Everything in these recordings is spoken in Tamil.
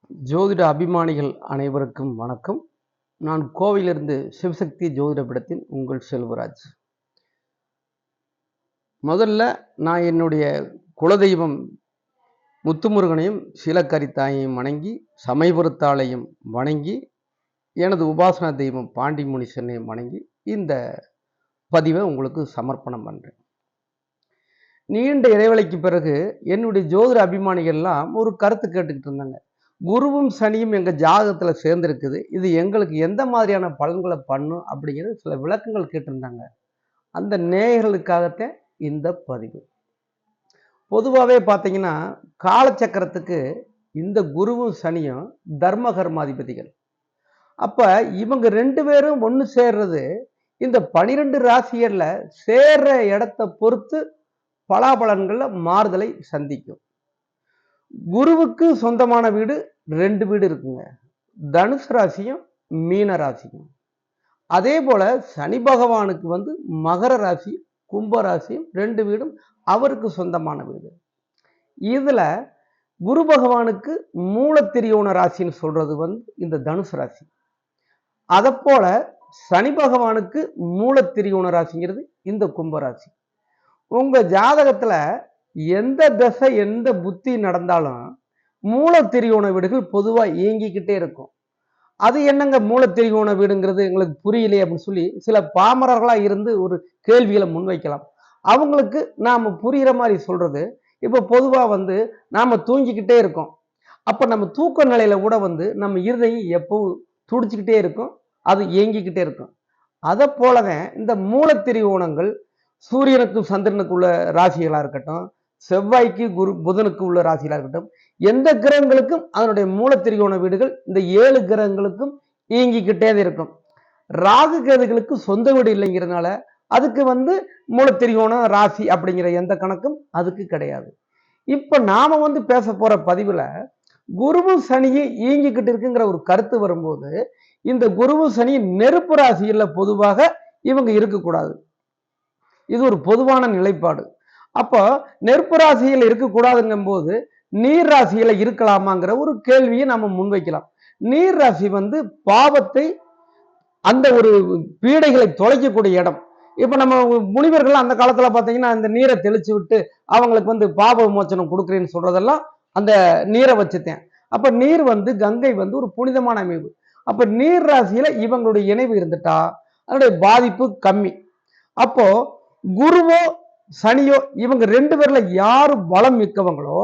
ஜோதிட அபிமானிகள் அனைவருக்கும் வணக்கம். நான் கோவையிலிருந்து சிவசக்தி ஜோதிட பீடத்தின் உங்கள் செல்வராஜ். முதல்ல நான் என்னுடைய குலதெய்வம் முத்துமுருகனையும் சீலக்கரித்தாயையும் வணங்கி, சமயபுரத்தாளையும் வணங்கி, எனது உபாசனா தெய்வம் பாண்டி முனிசனையும் வணங்கி இந்த பதிவை உங்களுக்கு சமர்ப்பணம் பண்ணுறேன். நீண்ட இடைவெளிக்கு பிறகு என்னுடைய ஜோதிட அபிமானிகள்லாம் ஒரு கருத்து கேட்டுக்கிட்டு இருந்தாங்க. குருவும் சனியும் எங்கள் ஜாதகத்தில் சேர்ந்துருக்குது, இது எங்களுக்கு எந்த மாதிரியான பலன்களை பண்ணும் அப்படிங்கிறது சில விளக்கங்கள் கேட்டிருந்தாங்க. அந்த நேயர்களுக்காகத்தான் இந்த பதிவு. பொதுவாகவே பார்த்தீங்கன்னா காலச்சக்கரத்துக்கு இந்த குருவும் சனியும் தர்ம கர்மாதிபதிகள். அப்போ இவங்க ரெண்டு பேரும் ஒன்று சேர்றது இந்த 12 ராசிகளில் சேர்ற இடத்தை பொறுத்து பலாபலன்களில் மாறுதலை சந்திக்கும். குருவுக்கு சொந்தமான வீடு 2 வீடு இருக்குங்க, தனுசு ராசியும் மீன ராசியும். அதே போல சனி பகவானுக்கு மகர ராசி கும்ப ராசியும் 2 வீடும் அவருக்கு சொந்தமான வீடு. இதுல குரு பகவானுக்கு மூலத்திரியோண ராசின்னு சொல்றது இந்த தனுசு ராசி. அதை போல சனி பகவானுக்கு மூலத்திரியோண ராசிங்கிறது இந்த கும்பராசி. உங்க ஜாதகத்துல எந்த தசை எந்த புத்தி நடந்தாலும் மூலத்திரியோண வீடுகள் பொதுவா இயங்கிக்கிட்டே இருக்கும். அது என்னங்க மூலத்திரியோண வீடுங்கிறது எங்களுக்கு புரியலையே அப்படின்னு சொல்லி சில பாமரர்களா இருந்து ஒரு கேள்விகளை முன்வைக்கலாம். அவங்களுக்கு நாம புரிகிற மாதிரி சொல்றது, இப்ப பொதுவா நாம தூங்கிக்கிட்டே இருக்கோம். அப்ப நம்ம தூக்க நிலையில கூட நம்ம இருதயம் எப்பவும் துடிச்சுக்கிட்டே இருக்கும், அது இயங்கிக்கிட்டே இருக்கும். அதை போலதான் இந்த மூலத்திரியோணங்கள் சூரியனுக்கும் சந்திரனுக்கு உள்ள ராசிகளா இருக்கட்டும், செவ்வாய்க்கு குரு புதனுக்கு உள்ள ராசிகளா இருக்கட்டும், எந்த கிரகங்களுக்கும் அதனுடைய மூலத்திரியோண வீடுகள் இந்த 7 கிரகங்களுக்கும் இயங்கிக்கிட்டே இருக்கும். ராகு கேதுகளுக்கு சொந்த வீடு இல்லைங்கிறதுனால அதுக்கு மூலத்திரியோண ராசி அப்படிங்கிற எந்த கணக்கும் அதுக்கு கிடையாது. இப்ப நாம பேச போற பதிவுல குருவும் சனியும் இயங்கிக்கிட்டு இருக்குங்கிற ஒரு கருத்து வரும்போது, இந்த குருவும் சனி நெருப்பு ராசியில பொதுவாக இவங்க இருக்கக்கூடாது. இது ஒரு பொதுவான நிலைப்பாடு. அப்போ நெருப்பு ராசியில் இருக்கக்கூடாதுங்கும் போது நீர் ராசியில இருக்கலாமாங்கிற ஒரு கேள்வியை நம்ம முன்வைக்கலாம். நீர் ராசி பாவத்தை, அந்த ஒரு பீடைகளை தொலைக்கக்கூடிய இடம். இப்ப நம்ம முனிவர்கள் அந்த காலத்துல பாத்தீங்கன்னா அந்த நீரை தெளிச்சு விட்டு அவங்களுக்கு பாவ விமோச்சனம் கொடுக்குறேன்னு சொல்றதெல்லாம் அந்த நீரை வச்சுத்தேன். அப்ப நீர் கங்கை ஒரு புனிதமான அமைப்பு. அப்ப நீர் ராசியில இவங்களுடைய இணைவு இருந்துட்டா அதனுடைய பாதிப்பு கம்மி. அப்போ குருவோ சனியோ இவங்க 2 பேர்ல யாரு பலம் மிக்கவங்களோ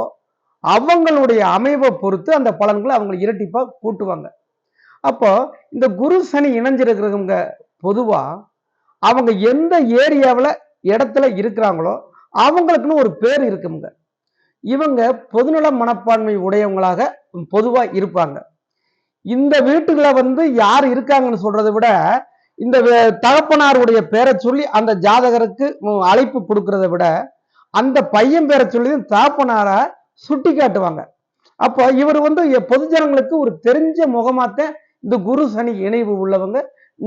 அவங்களுடைய அமைவை பொறுத்து அந்த பலன்களை அவங்க இரட்டிப்பா கூட்டுவாங்க. அப்போ இந்த குரு சனி இணைஞ்சிருக்கிறவங்க பொதுவா அவங்க எந்த ஏரியாவில் இடத்துல இருக்கிறாங்களோ அவங்களுக்குன்னு ஒரு பேர் இருக்குங்க. இவங்க பொதுநல மனப்பான்மை உடையவங்களாக பொதுவா இருப்பாங்க. இந்த வீட்டுல யார் இருக்காங்கன்னு சொல்றதை விட இந்த தகப்பனாருடைய பேரை சொல்லி அந்த ஜாதகருக்கு அழைப்பு கொடுக்கறத விட அந்த பையன் பேரை சொல்லி தகப்பனார சுட்டி காட்டுவாங்க. அப்போ இவர் பொதுஜனங்களுக்கு ஒரு தெரிஞ்ச முகமாத்த இந்த குரு சனி இணைவு உள்ளவங்க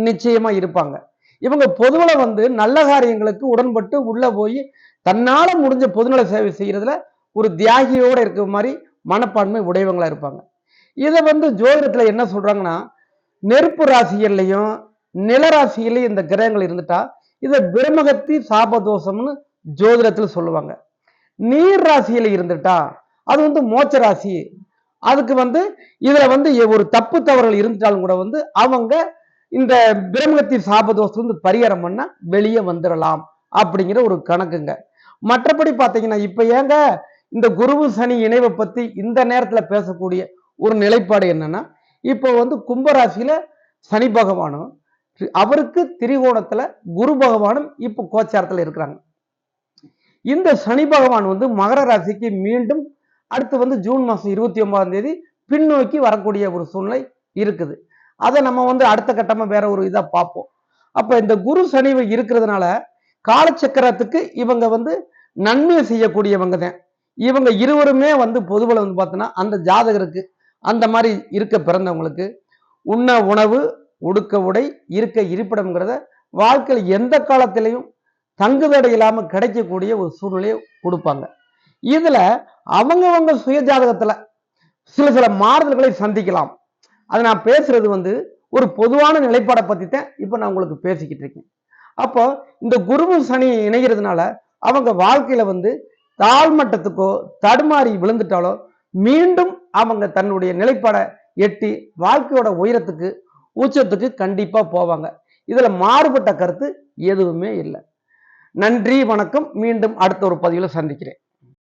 நிச்சயமா இருப்பாங்க. இவங்க பொதுவுல நல்ல காரியங்களுக்கு உடன்பட்டு உள்ள போய் தன்னால முடிஞ்ச பொதுநல சேவை செய்யறதுல ஒரு தியாகியோட இருக்கிற மாதிரி மனப்பான்மை உடையவங்களா இருப்பாங்க. இதை ஜோதிடத்துல என்ன சொல்றாங்கன்னா, நெருப்பு ராசிகள்லையும் நிலராசியிலையும் இந்த கிரகங்கள் இருந்துட்டா இதை பிரம்மகத்தி சாபதோஷம்னு ஜோதிடத்துல சொல்லுவாங்க. நீர் ராசியில இருந்துட்டா அது மோட்ச ராசி. அதுக்கு இதுல ஒரு தப்பு தவறுகள் இருந்துட்டாலும் கூட அவங்க இந்த பிரம்மகத்தி சாபதோஷம் பரிகாரம் பண்ணா வெளியே வந்துடலாம் அப்படிங்கிற ஒரு கணக்குங்க. மற்றபடி பாத்தீங்கன்னா இப்ப ஏங்க இந்த குருவு சனி இணைவை பத்தி இந்த நேரத்துல பேசக்கூடிய ஒரு நிலைப்பாடு என்னன்னா, இப்போ கும்பராசியில சனி பகவானும் அவருக்கு திரிகோணத்துல குரு பகவானும் இப்ப கோச்சாரத்துல இருக்கிறாங்க. இந்த சனி பகவான் மகர ராசிக்கு மீண்டும் அடுத்து ஜூன் மாசம் 29ஆம் தேதி பின்னோக்கி வரக்கூடிய ஒரு சூழ்நிலை இருக்குது. அதை நம்ம அடுத்த கட்டமா வேற ஒரு இதா பார்ப்போம். அப்ப இந்த குரு சனி இருக்கிறதுனால காலச்சக்கரத்துக்கு இவங்க நன்மை செய்யக்கூடியவங்க தான். இவங்க இருவருமே பொதுவில் பார்த்தோன்னா அந்த ஜாதகருக்கு அந்த மாதிரி இருக்க பிறந்தவங்களுக்கு உண்ண உணவு, உடுக்க உடை, இருக்க இருப்பிடம்ங்கிறத வாழ்க்கையில் எந்த காலத்திலையும் தங்குதடை இல்லாம கிடைக்கக்கூடிய ஒரு சூழ்நிலையை கொடுப்பாங்க. இதுல அவங்கவங்க சுய ஜாதகத்துல சில மாறுதல்களை சந்திக்கலாம். அது நான் பேசுறது ஒரு பொதுவான நிலைப்பாடை பத்தி தான் இப்ப நான் உங்களுக்கு பேசிக்கிட்டு இருக்கேன். அப்போ இந்த குருவும் சனி இணைகிறதுனால அவங்க வாழ்க்கையில தாழ்மட்டத்துக்கோ தடுமாறி விழுந்துட்டாலோ மீண்டும் அவங்க தன்னுடைய நிலைப்பாடை எட்டி வாழ்க்கையோட உயரத்துக்கு உச்சத்துக்கு கண்டிப்பா போவாங்க. இதுல மாறுபட்ட கருத்து எதுவுமே இல்லை. நன்றி, வணக்கம். மீண்டும் அடுத்த ஒரு பதிவில் சந்திக்கிறேன்.